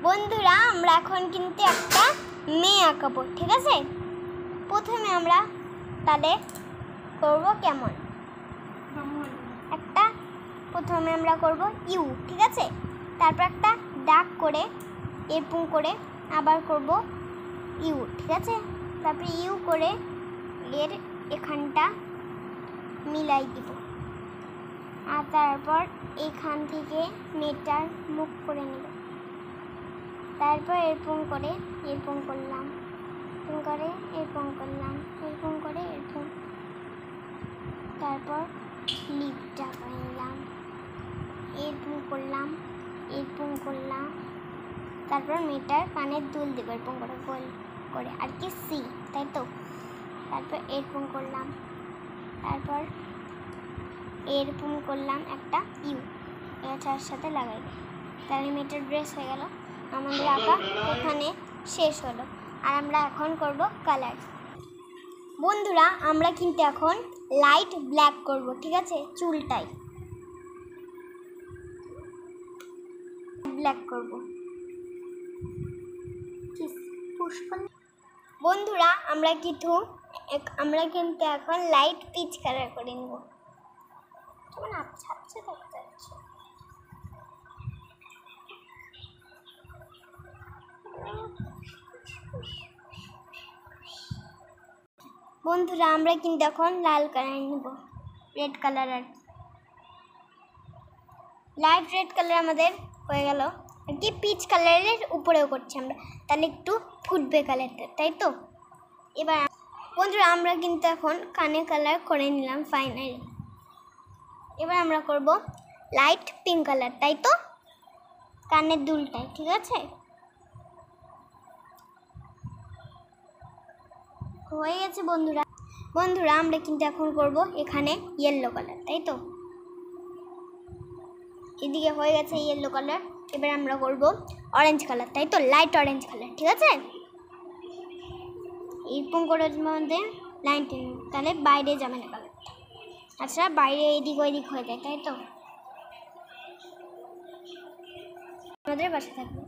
বন্ধুরা আমরা এখন কিন্তু একটা মেয়ে আঁকাবো, ঠিক আছে? প্রথমে আমরা তাহলে করব কেমন একটা, প্রথমে আমরা করব ইউ, ঠিক আছে? তারপর একটা দাগ করে এরকম করে আবার করব ইউ, ঠিক আছে? তারপর ইউ করে এর এখানটা মিলাই দিব, আর তারপর এখান থেকে মেয়েটার মুখ করে নেব। তারপর এরকম করে এরকম করলাম, এরকম করে এরকম করলাম, এরকম করে এরকম, তারপর লিপটা করে নিলাম, এরকম করলাম, এরকম করলাম। তারপর মেয়েটার কানের দুল দেবো এরকম করে গোল করে, আর কি সি, তাই তো? তারপর এরকম করলাম, তারপর এরকম করলাম একটা ইউ, এটার সাথে লাগাই। তাহলে মেয়েটার ড্রেস হয়ে গেল। আমাদের আঁকা এখানে শেষ হলো। আর আমরা এখন করব কালার। বন্ধুরা আমরা কিন্তু এখন লাইট ব্ল্যাক করব, ঠিক আছে? চুলটাই ব্ল্যাক করব। বন্ধুরা আমরা কিন্তু এখন লাইট পিচ কালার করে নেব। কেমন আচ্ছা আচ্ছা দেখতে যাচ্ছে। বন্ধুরা আমরা কিন্তু এখন লাল কালার নেব, রেড কালার। আর লাইট রেড কালার আমাদের হয়ে গেল, আর কি পিচ কালারের উপরেও করছি আমরা, তাহলে একটু ফুটবে কালারটা, তাই তো? এবার বন্ধুরা আমরা কিন্তু এখন কানে কালার করে নিলাম ফাইনালি। এবার আমরা করব লাইট পিঙ্ক কালার, তাই তো? কানের দুলটাই, ঠিক আছে? হয়ে গেছে বন্ধুরা আমরা কিন্তু এখন করব এখানে ইয়েলো কালার, তাই তো? এদিকে হয়ে গেছে ইয়েলো কালার। এবার আমরা করব অরেঞ্জ কালার, তাই তো? লাইট অরেঞ্জ কালার, ঠিক আছে? এরকম করে মধ্যে লাইন টেনে, তাহলে বাইরে যাবে না কালারটা। আচ্ছা বাইরে এদিক ওইদিক হয়ে যায়, তাই তো? আমাদের বাসা থাকবে।